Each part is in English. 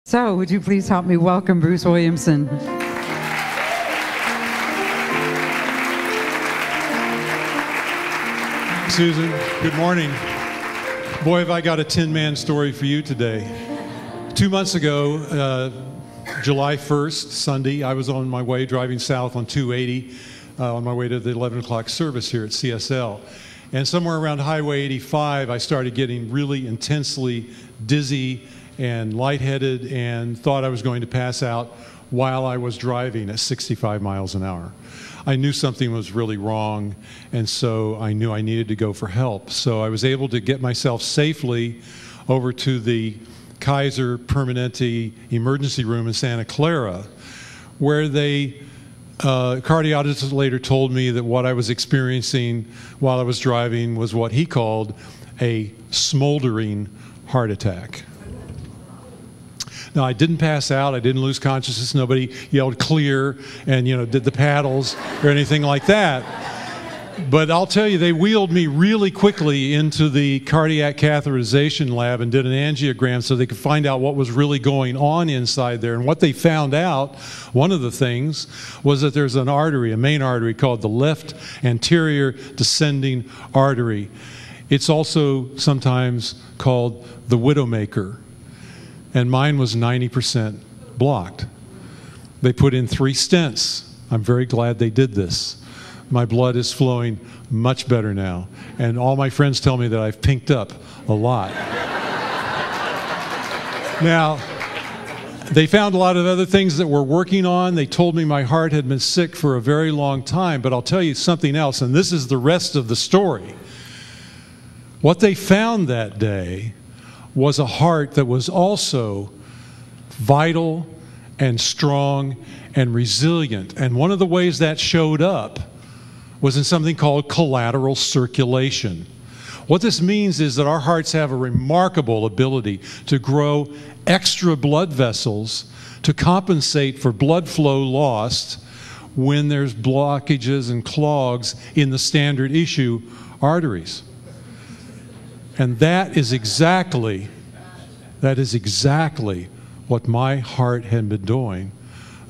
So, would you please help me welcome Bruce Williamson? Susan, good morning. Boy, have I got a 10-man story for you today. 2 months ago, July 1st, Sunday, I was on my way driving south on 280 on my way to the 11 o'clock service here at CSL. And somewhere around Highway 85, I started getting really intensely dizzy and lightheaded and thought I was going to pass out while I was driving at 65 miles an hour. I knew something was really wrong, and so I knew I needed to go for help. So I was able to get myself safely over to the Kaiser Permanente emergency room in Santa Clara, where they cardiologist later told me that what I was experiencing while I was driving was what he called a smoldering heart attack. Now, I didn't pass out, I didn't lose consciousness, nobody yelled clear and, did the paddles or anything like that. But I'll tell you, they wheeled me really quickly into the cardiac catheterization lab and did an angiogram so they could find out what was really going on inside there. And what they found out, one of the things, was that there's an artery, a main artery called the left anterior descending artery. It's also sometimes called the widowmaker. And mine was 90% blocked. They put in 3 stents. I'm very glad they did this. My blood is flowing much better now. And all my friends tell me that I've pinked up a lot. Now, they found a lot of other things that we're working on. They told me my heart had been sick for a very long time, but I'll tell you something else, and this is the rest of the story. What they found that day was a heart that was also vital and strong and resilient. And one of the ways that showed up was in something called collateral circulation. What this means is that our hearts have a remarkable ability to grow extra blood vessels to compensate for blood flow lost when there's blockages and clogs in the standard issue arteries. And that is exactly what my heart had been doing,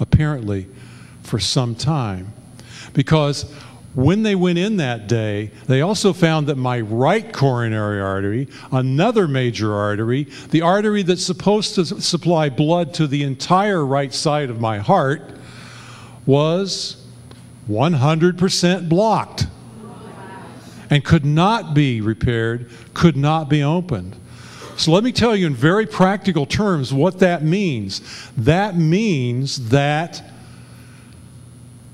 apparently, for some time. Because when they went in that day, they also found that my right coronary artery, another major artery, the artery that's supposed to supply blood to the entire right side of my heart, was 100% blocked and could not be repaired, could not be opened. So let me tell you in very practical terms what that means. That means that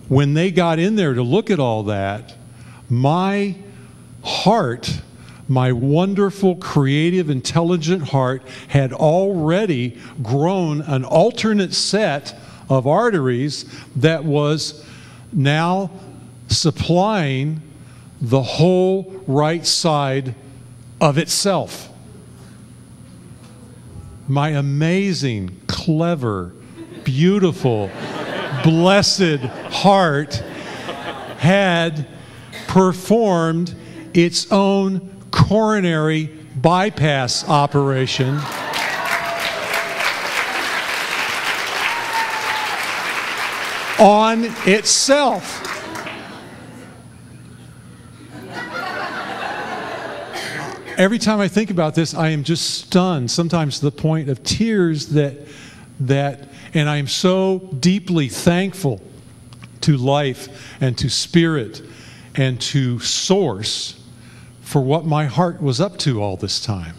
when they got in there to look at all that, my heart, my wonderful, creative, intelligent heart, had already grown an alternate set of arteries that was now supplying the whole right side of itself. My amazing, clever, beautiful, blessed heart had performed its own coronary bypass operation on itself. Every time I think about this, I am just stunned, sometimes to the point of tears, and I am so deeply thankful to life and to spirit and to source for what my heart was up to all this time.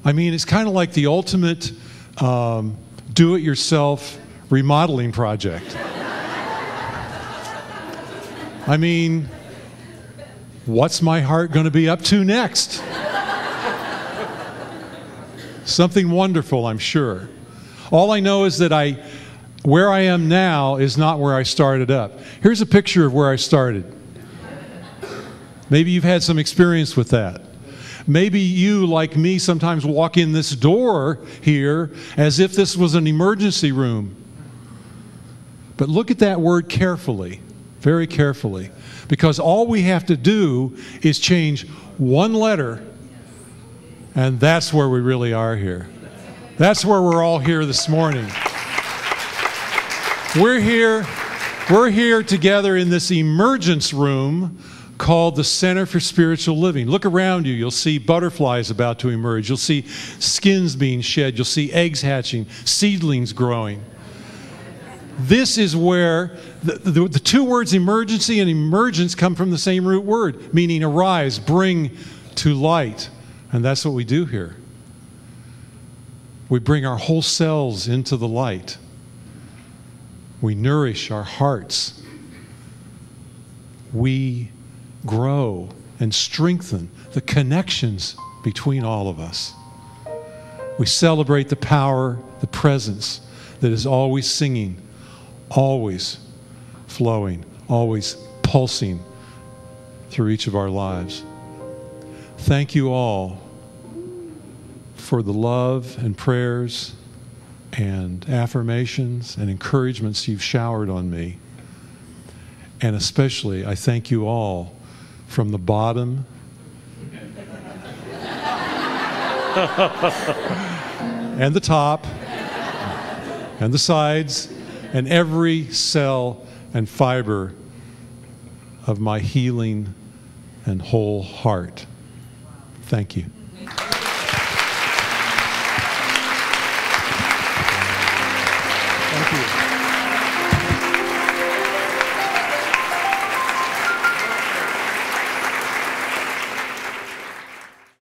I mean, it's kind of like the ultimate do-it-yourself remodeling project. I mean, what's my heart going to be up to next? Something wonderful, I'm sure. All I know is that where I am now is not where I started up. Here's a picture of where I started. Maybe you've had some experience with that. Maybe you, like me, sometimes walk in this door here as if this was an emergency room. But look at that word carefully, very carefully. Because all we have to do is change one letter, and that's where we really are here. That's where we're all here this morning. We're here together in this emergence room called the Center for Spiritual Living. Look around you. You'll see butterflies about to emerge. You'll see skins being shed. You'll see eggs hatching, seedlings growing. This is where the two words emergency and emergence come from the same root word, meaning arise, bring to light. And that's what we do here. We bring our whole selves into the light. We nourish our hearts. We grow and strengthen the connections between all of us. We celebrate the power, the presence that is always singing, always flowing, always pulsing through each of our lives. Thank you all for the love and prayers and affirmations and encouragements you've showered on me. And especially, I thank you all from the bottom and the top and the sides and every cell and fiber of my healing and whole heart. Thank you. Thank you.